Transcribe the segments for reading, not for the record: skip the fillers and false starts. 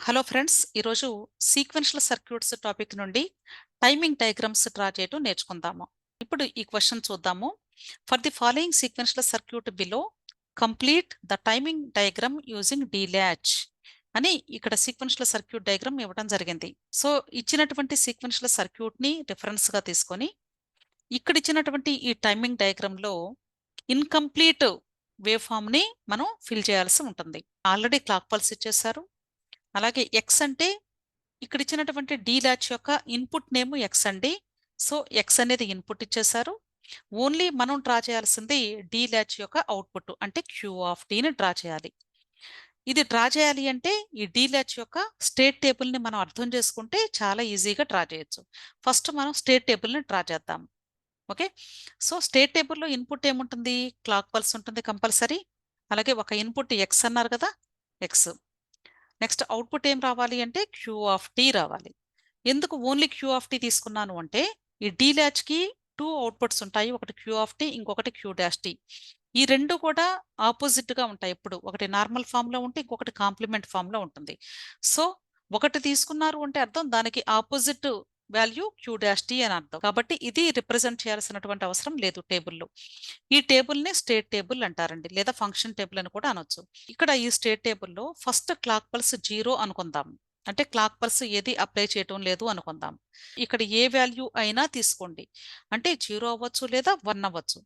Hello friends, ఈరోజు sequential circuits topic నుండి timing diagrams draw చేయడం నేర్చుకుందాము. ఇప్పుడు ఈ క్వశ్చన్ చూద్దాము. For the following sequential circuit below complete the timing diagram using D latch అని ఇక్కడ సీక్వెన్షియల్ సర్క్యూట్ డయాగ్రామ్ ఇవ్వడం జరిగింది. సో ఇచ్చినటువంటి సీక్వెన్షియల్ సర్క్యూట్ ని రిఫరెన్స్ గా తీసుకొని ఇక్కడ ఇచ్చినటువంటి ఈ టైమింగ్ డయాగ్రామ్ లో ఇన్కంప్లీట్ వేవ్ ఫామ్ ని మనం ఫిల్ చేయాల్సి ఉంటుంది. ఆల్రెడీ క్లాక్ పల్స్ ఇచ్చేసారు. అలాగే ఎక్స్ అంటే ఇక్కడ ఇచ్చినటువంటి డి ల్యాచ్ యొక్క ఇన్పుట్ నేమ్ ఎక్స్ అండి. సో ఎక్స్ అనేది ఇన్పుట్ ఇచ్చేసారు. ఓన్లీ మనం డ్రా చేయాల్సింది డి ల్యాచ్ యొక్క అవుట్పుట్ అంటే క్యూ ఆఫ్ టీని డ్రా చేయాలి. ఇది డ్రా చేయాలి అంటే ఈ డి ల్యాచ్ యొక్క స్టేట్ టేబుల్ని మనం అర్థం చేసుకుంటే చాలా ఈజీగా డ్రా చేయొచ్చు. ఫస్ట్ మనం స్టేట్ టేబుల్ని డ్రా చేద్దాం. ఓకే, సో స్టేట్ టేబుల్లో ఇన్పుట్ ఏముంటుంది? క్లాక్ పల్స్ ఉంటుంది కంపల్సరీ. అలాగే ఒక ఇన్పుట్ ఎక్స్ అన్నారు కదా, ఎక్స్. నెక్స్ట్ అవుట్పుట్ ఏం రావాలి అంటే క్యూ ఆఫ్ టీ రావాలి. ఎందుకు ఓన్లీ క్యూ ఆఫ్ టీ తీసుకున్నాను అంటే ఈ డి ల్యాచ్కి టూ అవుట్పుట్స్ ఉంటాయి, ఒకటి క్యూ ఆఫ్ టీ, ఇంకొకటి క్యూ డాష్ టీ. ఈ రెండు కూడా ఆపోజిట్గా ఉంటాయి. ఎప్పుడు ఒకటి నార్మల్ ఫామ్లో ఉంటే ఇంకొకటి కాంప్లిమెంట్ ఫామ్లో ఉంటుంది. సో ఒకటి తీసుకున్నారు అంటే అర్థం దానికి opposite value Q dash T అని అర్థం. కాబట్టి ఇది రిప్రజెంట్ చేయాల్సినటువంటి అవసరం లేదు టేబుల్లో. ఈ టేబుల్ని స్టేట్ టేబుల్ అంటారండి, లేదా ఫంక్షన్ టేబుల్ అని కూడా అనొచ్చు. ఇక్కడ ఈ స్టేట్ టేబుల్లో ఫస్ట్ క్లాక్ పల్స్ 0 అనుకుందాం. అంటే క్లాక్ పల్స్ ఏది అప్లై చేయటం లేదు అనుకుందాం. ఇక్కడ ఏ వాల్యూ అయినా తీసుకోండి, అంటే 0 అవ్వచ్చు లేదా 1 అవ్వచ్చు.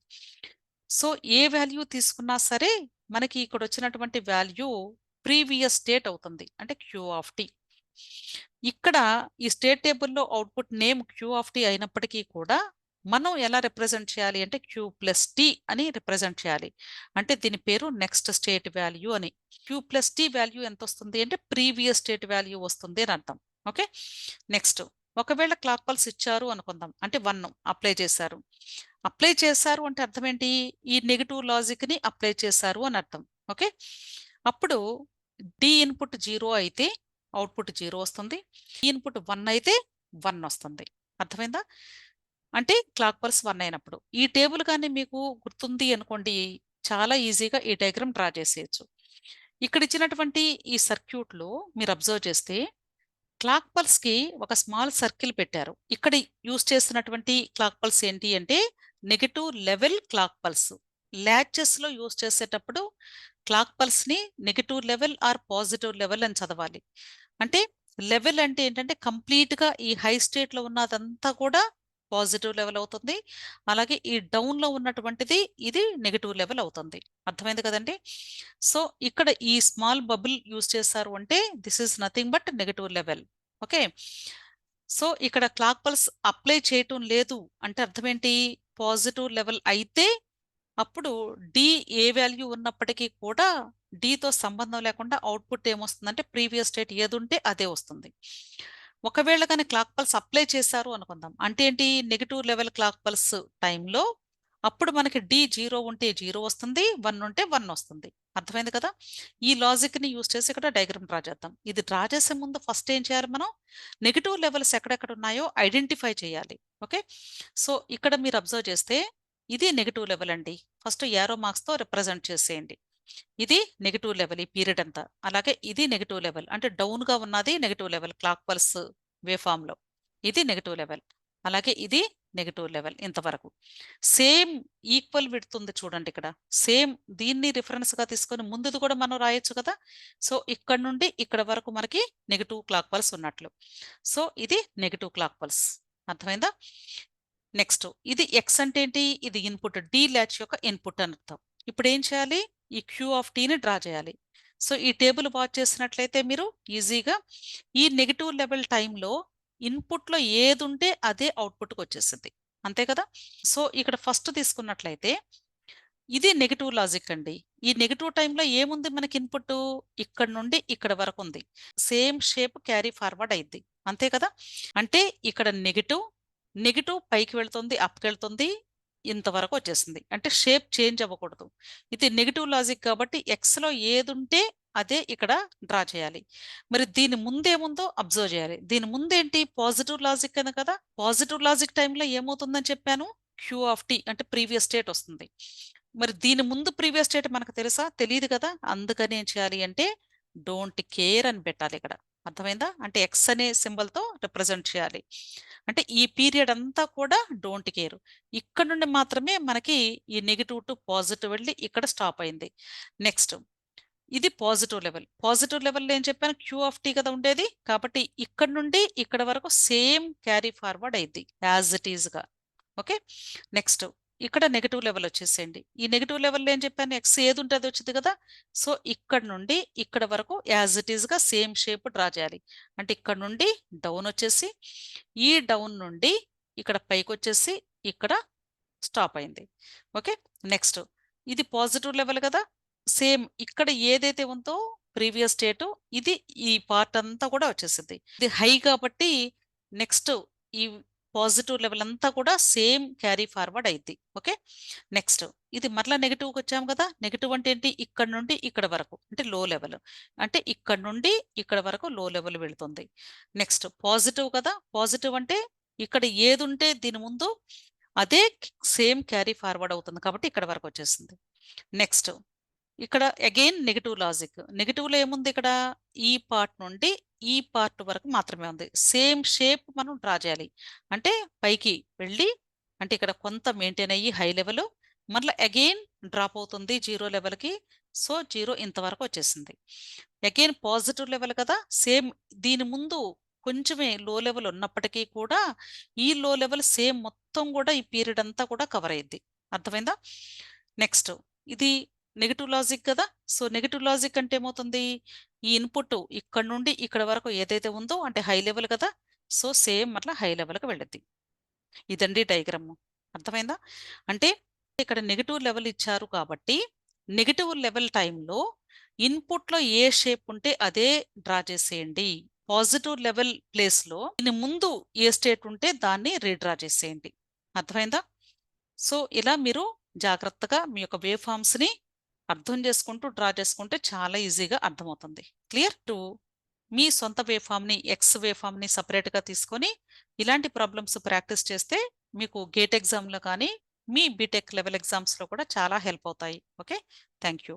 సో ఏ వాల్యూ తీసుకున్నా సరే మనకి ఇక్కడ వచ్చినటువంటి వాల్యూ ప్రీవియస్ స్టేట్ అవుతుంది, అంటే క్యూ ఆఫ్ టీ. ఇక్కడ ఈ స్టేట్ టేబుల్లో output name Q of T అయినప్పటికీ కూడా మనం ఎలా రిప్రజెంట్ చేయాలి అంటే క్యూ ప్లస్ టీ అని రిప్రజెంట్ చేయాలి. అంటే దీని పేరు నెక్స్ట్ స్టేట్ వాల్యూ అని. క్యూ ప్లస్ టీ వాల్యూ ఎంత వస్తుంది అంటే ప్రీవియస్ స్టేట్ వాల్యూ వస్తుంది అని అర్థం. ఓకే, నెక్స్ట్ ఒకవేళ క్లాక్ పల్స్ ఇచ్చారు అనుకుందాం, అంటే 1 అప్లై చేశారు. అప్లై చేశారు అంటే అర్థం ఏంటి? ఈ నెగిటివ్ లాజిక్ ని అప్లై చేశారు అని అర్థం. ఓకే, అప్పుడు డి ఇన్పుట్ 0 అయితే అవుట్పుట్ 0 వస్తుంది. డి ఇన్పుట్ 1 అయితే 1 వస్తుంది. అర్థమైందా? అంటే క్లాక్ పల్స్ 1 అయినప్పుడు ఈ టేబుల్ కానీ మీకు గుర్తుంది అనుకోండి, చాలా ఈజీగా ఈ డయాగ్రామ్ డ్రా చేసేయచ్చు. ఇక్కడ ఇచ్చినటువంటి ఈ సర్క్యూట్లో మీరు అబ్జర్వ్ చేస్తే క్లాక్ పల్స్ కి ఒక స్మాల్ సర్కిల్ పెట్టారు. ఇక్కడ యూజ్ చేస్తున్నటువంటి క్లాక్ పల్స్ ఏంటి అంటే negative level clock pulse. Latches లో యూజ్ చేసేటప్పుడు క్లాక్ పల్స్ ని negative level or positive level అని చదవాలి. అంటే లెవెల్ అంటే ఏంటంటే కంప్లీట్ గా ఈ హై స్టేట్ లో ఉన్నదంతా కూడా పాజిటివ్ లెవెల్ అవుతుంది. అలాగే ఈ డౌన్ లో ఉన్నటువంటిది ఇది నెగటివ్ లెవెల్ అవుతుంది. అర్థమైంది కదండి? సో ఇక్కడ ఈ స్మాల్ బబుల్ యూజ్ చేశారు అంటే this is nothing but negative level. Okay, so ఇక్కడ క్లాక్ పల్స్ అప్లై చేయటం లేదు అంటే అర్థం ఏంటి? పాజిటివ్ లెవెల్ అయితే అప్పుడు డి ఏ వాల్యూ ఉన్నప్పటికీ కూడా డితో సంబంధం లేకుండా అవుట్పుట్ ఏమొస్తుందంటే ప్రీవియస్ స్టేట్ ఏది ఉంటే అదే వస్తుంది. ఒకవేళ కానీ క్లాక్ పల్స్ అప్లై చేశారు అనుకుందాం, అంటే ఏంటి? నెగిటివ్ లెవెల్ క్లాక్ పల్స్ టైంలో అప్పుడు మనకి డి 0 ఉంటే 0 వస్తుంది, 1 ఉంటే 1 వస్తుంది. అర్థమైంది కదా? ఈ లాజిక్ ని యూస్ చేసి ఇక్కడ డయాగ్రామ్ డ్రా చేద్దాం. ఇది డ్రా చేసే ముందు ఫస్ట్ ఏం చేయాలి? మనం నెగిటివ్ లెవెల్స్ ఎక్కడెక్కడ ఉన్నాయో ఐడెంటిఫై చేయాలి. ఓకే, సో ఇక్కడ మీరు అబ్జర్వ్ చేస్తే ఇది నెగిటివ్ లెవెల్ అండి. ఫస్ట్ యారో మార్క్స్ తో రిప్రజెంట్ చేసేయండి. ఇది నెగిటివ్ లెవెల్ ఈ పీరియడ్ అంతా. అలాగే ఇది నెగిటివ్ లెవెల్ అంటే డౌన్ గా ఉన్నది negative level clock pulse wave form లో. ఇది నెగిటివ్ లెవెల్. అలాగే ఇది నెగిటివ్ లెవెల్. ఇంతవరకు సేమ్ ఈక్వల్ విడ్త్ ఉంది చూడండి ఇక్కడ. సేమ్ దీన్ని రిఫరెన్స్ గా తీసుకొని ముందుది కూడా మనం రాయొచ్చు కదా. సో ఇక్కడ నుండి ఇక్కడ వరకు మనకి నెగిటివ్ క్లాక్ పల్స్ ఉన్నట్లు. సో ఇది నెగిటివ్ క్లాక్ పల్స్. అర్థమైందా? నెక్స్ట్ ఇది ఎక్స్ అంటే ఏంటి? ఇది ఇన్పుట్, డి ల్యాచ్ యొక్క ఇన్పుట్ అని అర్థం. ఇప్పుడు ఏం చేయాలి? ఈ క్యూ ఆఫ్ టీని డ్రా చేయాలి. సో ఈ టేబుల్ వాచ్ చేసినట్లయితే మీరు ఈజీగా ఈ నెగిటివ్ లెవెల్ టైంలో ఇన్పుట్లో ఏది ఉంటే అదే అవుట్పుట్కి వచ్చేసింది. అంతే కదా? సో ఇక్కడ ఫస్ట్ తీసుకున్నట్లయితే ఇది నెగిటివ్ లాజిక్ అండి. ఈ నెగిటివ్ టైంలో ఏముంది మనకి ఇన్పుట్? ఇక్కడ నుండి ఇక్కడ వరకు ఉంది. సేమ్ షేప్ క్యారీ ఫార్వర్డ్ అయింది. అంతే కదా? అంటే ఇక్కడ నెగిటివ్ నెగిటివ్ పైకి వెళ్తుంది, అప్కి వెళ్తుంది, ఇంతవరకు వచ్చేసింది. అంటే షేప్ చేంజ్ అవ్వకూడదు. ఇది నెగిటివ్ లాజిక్ కాబట్టి ఎక్స్లో ఏది ఉంటే అదే ఇక్కడ డ్రా చేయాలి. మరి దీని ముందేముందో అబ్జర్వ్ చేయాలి. దీని ముందేంటి? పాజిటివ్ లాజిక్ అని కదా. పాజిటివ్ లాజిక్ టైంలో ఏమవుతుందని చెప్పాను? క్యూ ఆఫ్ టీ అంటే ప్రీవియస్ స్టేట్ వస్తుంది. మరి దీని ముందు ప్రీవియస్ స్టేట్ మనకు తెలుసా? తెలియదు కదా. అందుకని ఏం చేయాలి అంటే డోంట్ కేర్ అని పెట్టాలి ఇక్కడ. అర్థమైందా? అంటే ఎక్స్ అనే సింబల్తో రిప్రజెంట్ చేయాలి. అంటే ఈ పీరియడ్ అంతా కూడా డోంట్ కేర్. ఇక్కడ నుండి మాత్రమే మనకి ఈ నెగిటివ్ టు పాజిటివ్ వెళ్ళి ఇక్కడ స్టాప్ అయింది. నెక్స్ట్ ఇది పాజిటివ్ లెవెల్. పాజిటివ్ లెవెల్‌లో ఏం చెప్పాను? క్యూ ఆఫ్ టీ కదా ఉండేది. కాబట్టి ఇక్కడ నుండి ఇక్కడ వరకు సేమ్ క్యారీ ఫార్వర్డ్ అయిద్ది యాజ్ ఇట్ ఈస్‌గా. ఓకే. నెక్స్ట్ ఇక్కడ నెగెటివ్ లెవెల్ వచ్చేసేయండి. ఈ నెగెటివ్ లెవెల్‌లో ఏం చెప్పాను? ఎక్స్ ఏది ఉంటే అది వచ్చింది కదా! సో, ఇక్కడ నుండి ఇక్కడ వరకు యాజ్ ఇట్ ఈస్‌గా సేమ్ షేప్ డ్రా చేయాలి. అంటే ఇక్కడ నుండి డౌన్ వచ్చేసి, ఈ డౌన్ నుండి ఇక్కడ పైకొచ్చేసి, ఇక్కడ స్టాప్ అయింది. ఓకే. నెక్స్ట్ ఇది పాజిటివ్ లెవెల్ కదా! సేమ్ ఇక్కడ ఏదైతే ఉందో ప్రీవియస్ స్టేటు ఇది ఈ పార్ట్ అంతా కూడా వచ్చేసిద్ది. ఇది హై కాబట్టి నెక్స్ట్ ఈ పాజిటివ్ లెవెల్ అంతా కూడా సేమ్ క్యారీ ఫార్వర్డ్ అయిద్ది. ఓకే. నెక్స్ట్ ఇది మరలా నెగెటివ్‌కి వచ్చాము కదా! నెగెటివ్ అంటే ఏంటి? ఇక్కడ నుండి ఇక్కడ వరకు అంటే లో లెవెల్. అంటే ఇక్కడ నుండి ఇక్కడ వరకు లో లెవెల్ వెళ్తుంది. నెక్స్ట్ పాజిటివ్ కదా! పాజిటివ్ అంటే ఇక్కడ ఏదుంటే దీని ముందు అదే సేమ్ క్యారీ ఫార్వర్డ్ అవుతుంది కాబట్టి ఇక్కడ వరకు వచ్చేసింది. నెక్స్ట్ ఇక్కడ అగైన్ నెగెటివ్ లాజిక్. నెగెటివ్‌లో ఏముంది ఇక్కడ? ఈ పార్ట్ నుండి ఈ పార్ట్ వరకు మాత్రమే ఉంది. సేమ్ షేప్ మనం డ్రా చేయాలి. అంటే పైకి వెళ్ళి అంటే ఇక్కడ కొంత మెయింటైన్ అయ్యి హై లెవెల్ మరలా అగైన్ డ్రాప్ అవుతుంది 0 లెవెల్‌కి. సో, 0 ఇంతవరకు వచ్చేసింది. అగైన్ పాజిటివ్ లెవెల్ కదా! సేమ్ దీని ముందు కొంచెమే లో లెవెల్ ఉన్నప్పటికీ కూడా ఈ లో లెవెల్ సేమ్ మొత్తం కూడా ఈ పీరియడ్ అంతా కూడా కవర్ అయ్యిద్ది. అర్థమైందా? నెక్స్ట్ ఇది నెగెటివ్ లాజిక్ కదా! సో, నెగెటివ్ లాజిక్ అంటే ఏమవుతుంది? ఈ ఇన్‌పుట్ ఇక్కడ నుండి ఇక్కడ వరకు ఏదైతే ఉందో అంటే హై లెవెల్ కదా! సో, సేమ్ అట్లా హై లెవెల్‌కి వెళ్ళిద్ది. ఇదండి డయాగ్రాము. అర్థమైందా? అంటే ఇక్కడ నెగెటివ్ లెవెల్ ఇచ్చారు కాబట్టి, నెగెటివ్ లెవెల్ టైంలో ఇన్‌పుట్‌లో ఏ షేప్ ఉంటే అదే డ్రా చేసేయండి. పాజిటివ్ లెవెల్ ప్లేస్‌లో దీని ముందు ఏ స్టేట్ ఉంటే దాన్ని రీడ్రా చేసేయండి. అర్థమైందా? సో, ఇలా మీరు జాగ్రత్తగా మీ యొక్క వేవ్ ఫార్మ్స్‌ని అర్థం చేసుకుంటూ డ్రా చేసుకుంటే చాలా ఈజీగా అర్థమవుతుంది. క్లియర్? మీ సొంత వేవ్ ఫార్మ్‌ని, ఎక్స్ వేవ్ ఫార్మ్‌ని సెపరేట్‌గా తీసుకొని ఇలాంటి ప్రాబ్లమ్స్ ప్రాక్టీస్ చేస్తే మీకు గేట్ ఎగ్జామ్‌లో కానీ, మీ బీటెక్ లెవెల్ ఎగ్జామ్స్‌లో కూడా చాలా హెల్ప్ అవుతాయి. ఓకే. Thank you.